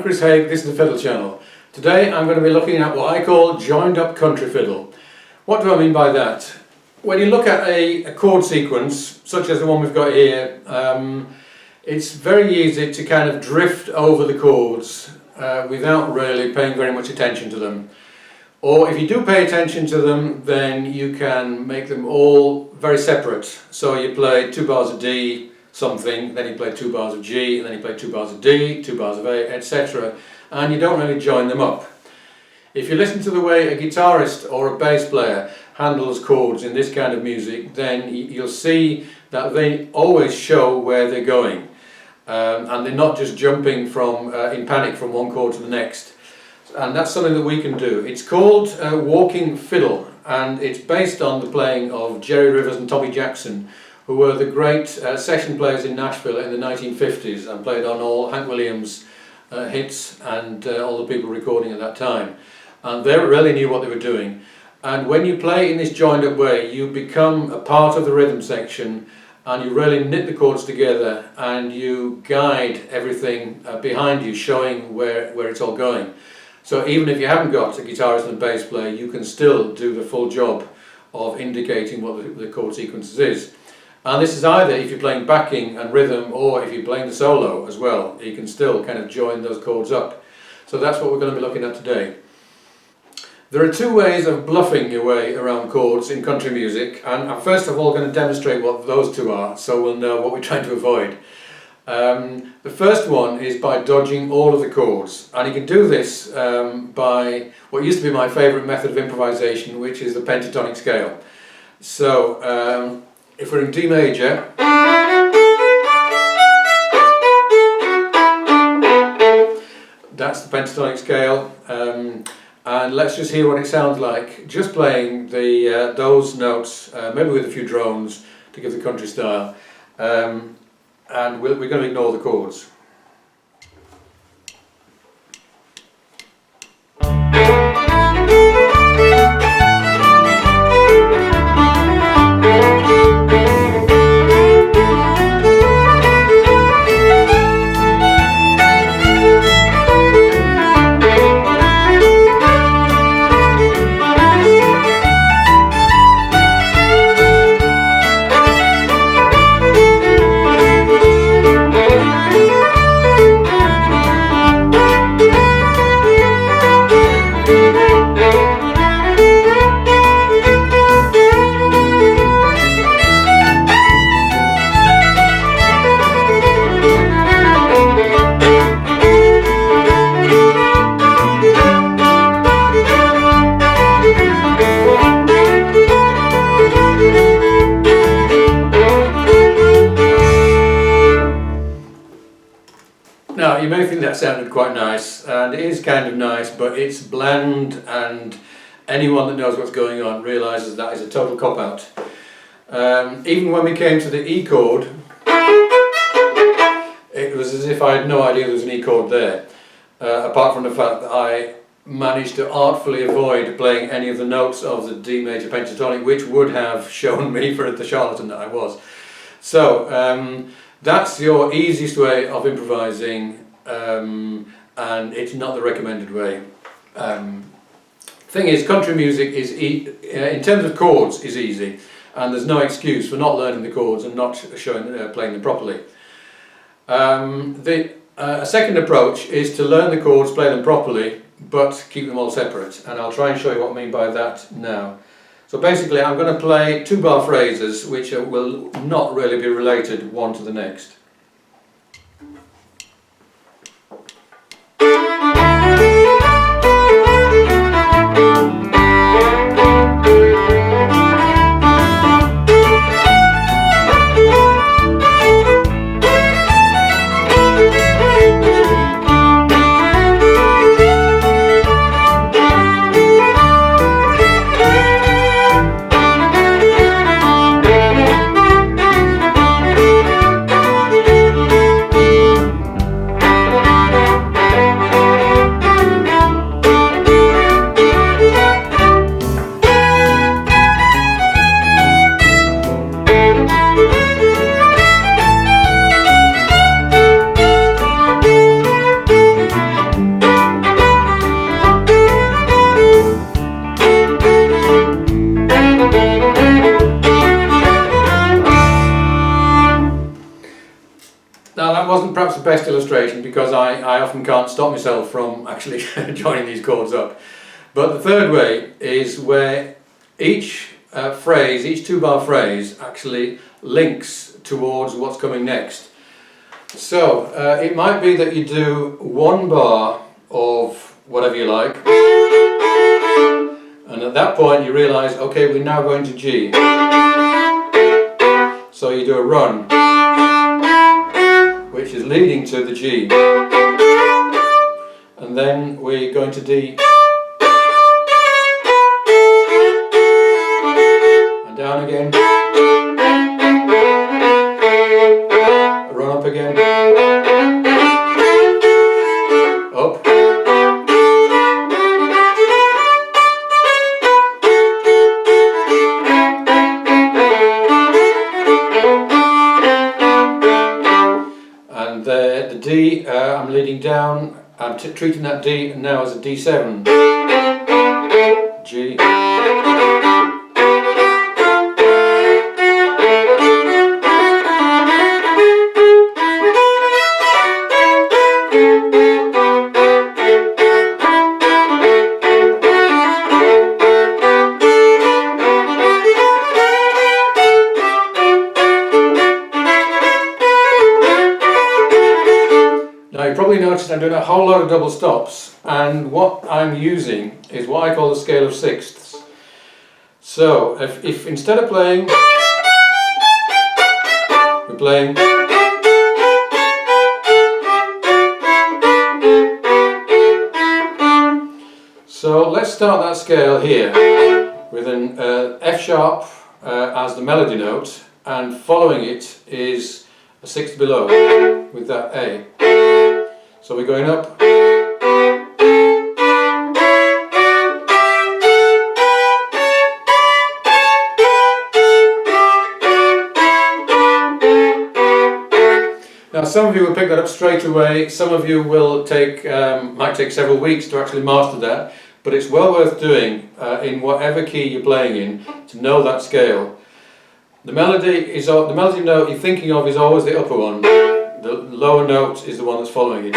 Chris Haigh, this is the Fiddle Channel. Today I'm going to be looking at what I call joined up country fiddle. What do I mean by that? When you look at a chord sequence, such as the one we've got here, it's very easy to kind of drift over the chords without really paying very much attention to them. Or if you do pay attention to them, then you can make them all very separate. So you play 2 bars of D, something, then you play 2 bars of G, and then you play 2 bars of D, 2 bars of A, etc. And you don't really join them up. If you listen to the way a guitarist or a bass player handles chords in this kind of music, then you'll see that they always show where they're going. And they're not just jumping in panic from one chord to the next. And that's something that we can do. It's called walking fiddle, and it's based on the playing of Jerry Rivers and Tommy Jackson, who were the great session players in Nashville in the 1950s and played on all Hank Williams hits and all the people recording at that time. And they really knew what they were doing. And when you play in this joined up way, you become a part of the rhythm section, and you really knit the chords together and you guide everything behind you, showing where it's all going. So even if you haven't got a guitarist and a bass player, you can still do the full job of indicating what the chord sequences is. And this is either if you're playing backing and rhythm, or if you're playing the solo as well, you can still kind of join those chords up. So that's what we're going to be looking at today. There are 2 ways of bluffing your way around chords in country music, and I'm first of all going to demonstrate what those 2 are, so we'll know what we're trying to avoid. The first one is by dodging all of the chords, and you can do this by what used to be my favourite method of improvisation, which is the pentatonic scale. So if we're in D major, that's the pentatonic scale, and let's just hear what it sounds like just playing those notes, maybe with a few drones to give the country style. And we're going to ignore the chords. Now, you may think that sounded quite nice, and it is kind of nice, but it's bland, and anyone that knows what's going on realises that is a total cop-out. Even when we came to the E chord, it was as if I had no idea there was an E chord there, apart from the fact that I managed to artfully avoid playing any of the notes of the D major pentatonic, which would have shown me for the charlatan that I was. So, that's your easiest way of improvising, and it's not the recommended way. Thing is, country music is, in terms of chords, is easy, and there's no excuse for not learning the chords and not playing them properly. A second approach is to learn the chords, play them properly, but keep them all separate, and I'll try and show you what I mean by that now. So basically I'm going to play 2-bar phrases which will not really be related one to the next. wasn't perhaps the best illustration because I often can't stop myself from actually joining these chords up. But the third way is where each phrase, each 2-bar phrase actually links towards what's coming next. So it might be that you do 1 bar of whatever you like, and at that point you realise, okay, we're now going to G. So you do a run, which is leading to the G, and then we're going to D, and down again, a run up again, up, and the D, I'm leading down. I'm treating that D now as a D7, G, Now you probably noticed I'm doing a whole lot of double stops, and what I'm using is what I call the scale of sixths. So if instead of playing, we're playing, so let's start that scale here with an F sharp as the melody note, and following it is a sixth below with that A. So we're going up, now some of you will pick that up straight away, some of you will might take several weeks to actually master that, but it's well worth doing in whatever key you're playing in to know that scale. The melody note you're thinking of is always the upper one. The lower note is the one that's following it.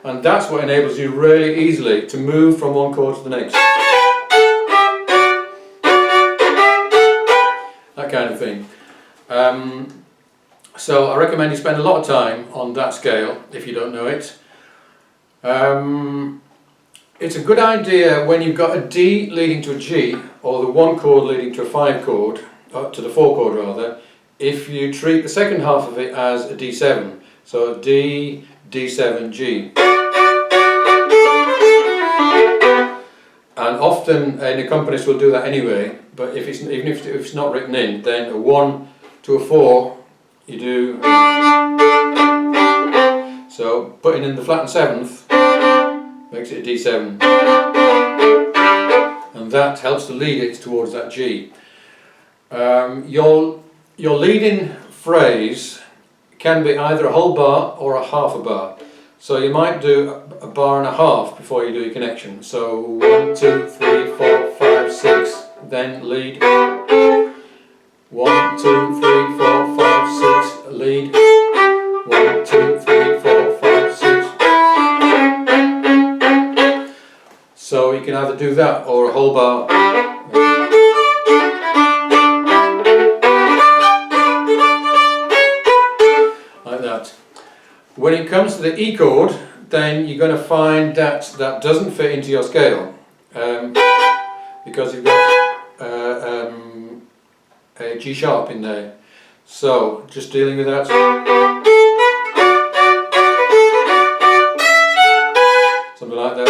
And that's what enables you really easily to move from one chord to the next. That kind of thing. So I recommend you spend a lot of time on that scale if you don't know it. It's a good idea when you've got a D leading to a G, or the 1 chord leading to a 5 chord, to the 4 chord rather, if you treat the second half of it as a D7. So D, D7, G. And often an accompanist will do that anyway, but even if it's not written in, then a 1 to a 4 you do. So putting in the flattened 7th makes it a D7, and that helps to lead it towards that G. Your leading phrase can be either a whole bar or a half a bar. So you might do a bar and a half before you do your connection. So 1, 2, 3, 4, 5, 6, then lead. 1, 2, 3, 4, 5, 6, lead. 1, 2, 3, 4, 5, 6. So you can either do that or a whole bar. Like that. When it comes to the E chord, then you're going to find that that doesn't fit into your scale because you've got a G sharp in there. So just dealing with that. Something like that.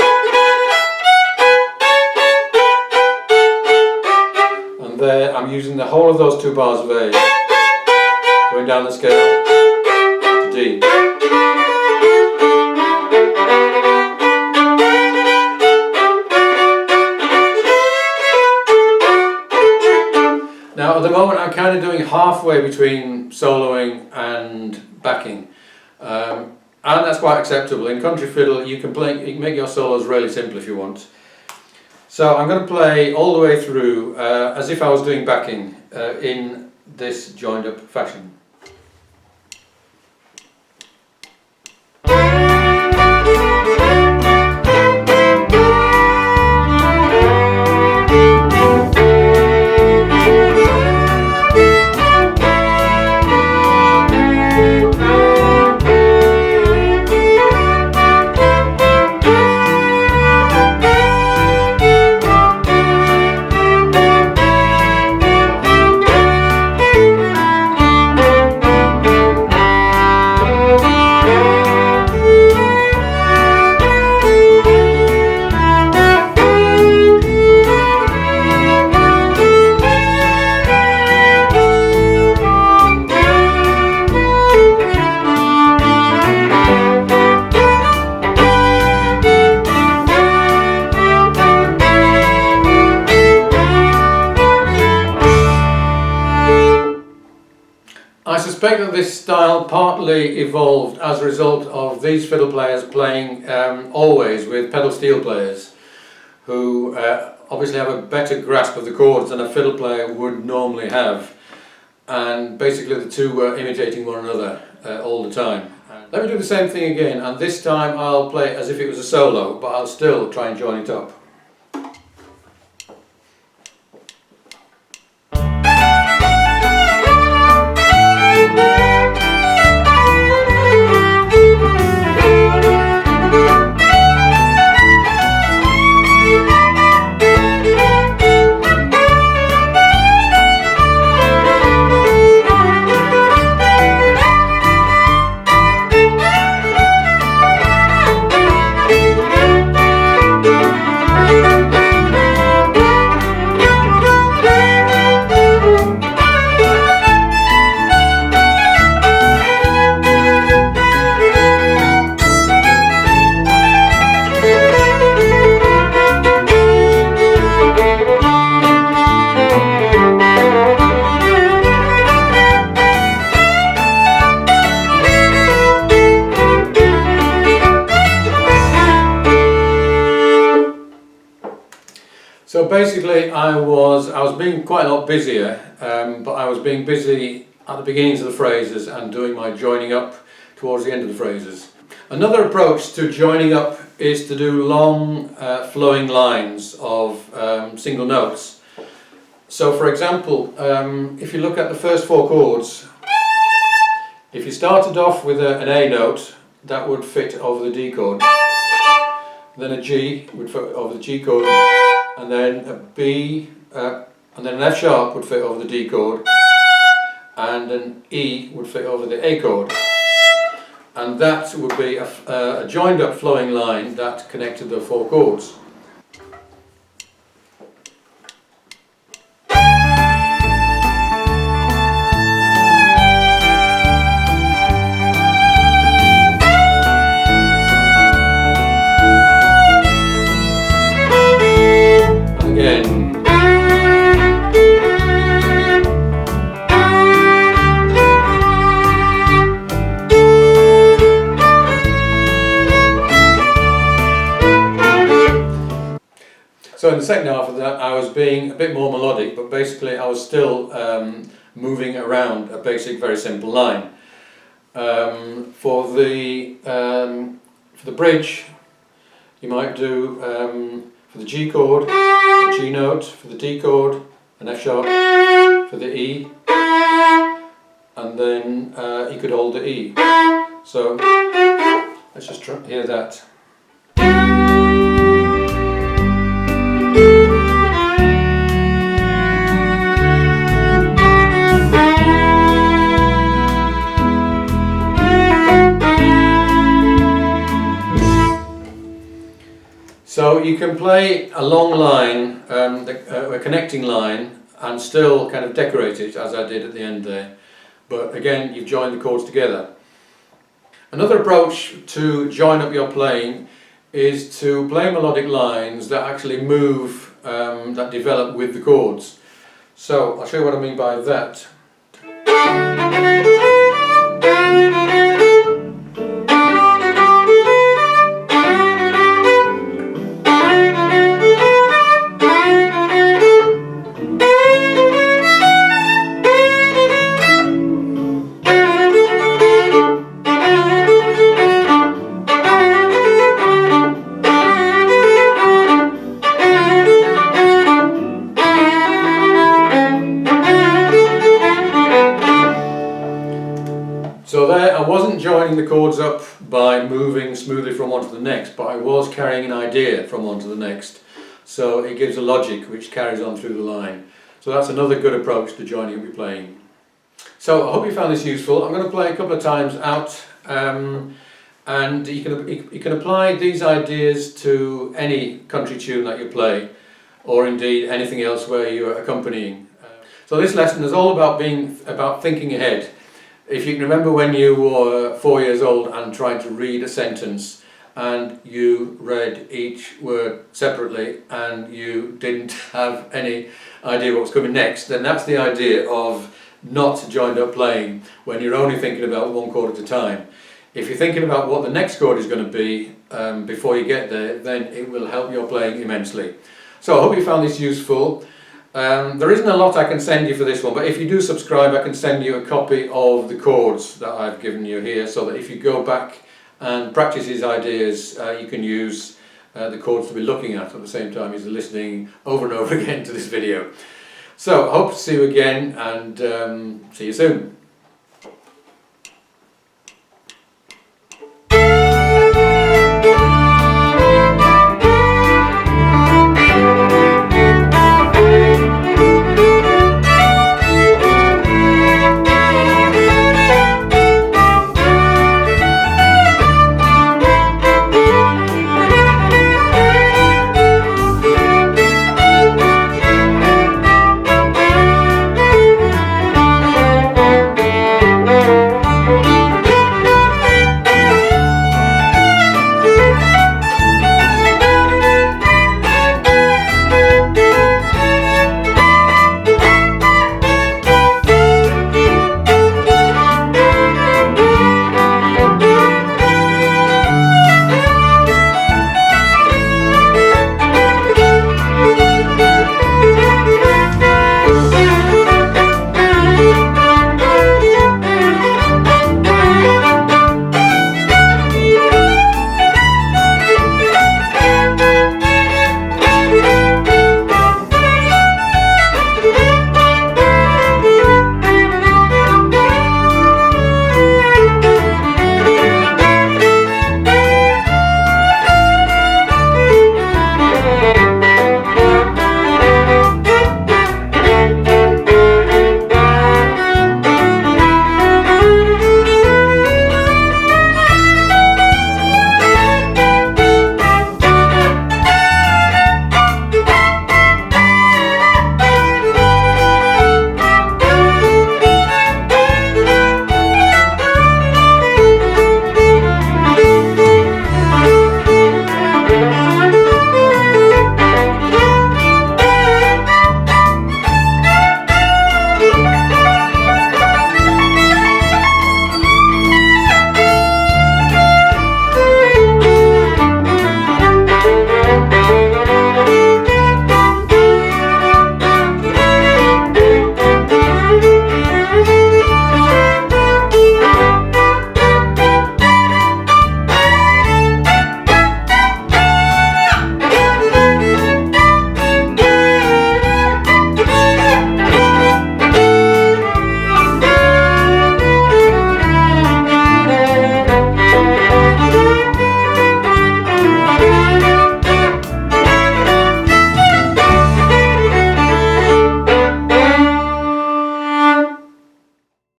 And there I'm using the whole of those 2 bars of A, going down the scale to D. Now at the moment I'm kind of doing halfway between soloing and backing, and that's quite acceptable. In Country Fiddle you can make your solos really simple if you want. So I'm going to play all the way through as if I was doing backing in this joined up fashion. this style partly evolved as a result of these fiddle players playing always with pedal steel players who obviously have a better grasp of the chords than a fiddle player would normally have, and basically the two were imitating one another all the time. Let me do the same thing again, and this time I'll play it as if it was a solo, but I'll still try and join it up. So basically I was being quite a lot busier, but I was being busy at the beginnings of the phrases and doing my joining up towards the end of the phrases. Another approach to joining up is to do long flowing lines of single notes. So for example, if you look at the first four chords, if you started off with an A note, that would fit over the D chord, then a G would fit over the G chord, and then a B, and then an F sharp would fit over the D chord, and an E would fit over the A chord. And that would be a joined up flowing line that connected the four chords. So in the second half of that I was being a bit more melodic, but basically I was still moving around a basic, very simple line. For the bridge, you might do for the G chord, a G note, for the D chord, an F sharp, for the E, and then you could hold the E. So let's just hear that. So you can play a long line, a connecting line, and still kind of decorate it as I did at the end there. But again, you've joined the chords together. Another approach to join up your playing is to play melodic lines that actually move, that develop with the chords. So I'll show you what I mean by that. So there, I wasn't joining the chords up by moving smoothly from one to the next, but I was carrying an idea from one to the next. So it gives a logic which carries on through the line. So that's another good approach to joining up your playing. So I hope you found this useful. I'm going to play a couple of times out, and you can apply these ideas to any country tune that you play, or indeed anything else where you're accompanying. So this lesson is all about thinking ahead. If you can remember when you were 4 years old and tried to read a sentence and you read each word separately and you didn't have any idea what was coming next, then that's the idea of not joined up playing when you're only thinking about one chord at a time. If you're thinking about what the next chord is going to be before you get there, then it will help your playing immensely. So I hope you found this useful. There isn't a lot I can send you for this one, but if you do subscribe, I can send you a copy of the chords that I've given you here, so that if you go back and practice these ideas, you can use the chords to be looking at the same time as listening over and over again to this video. So I hope to see you again, and see you soon.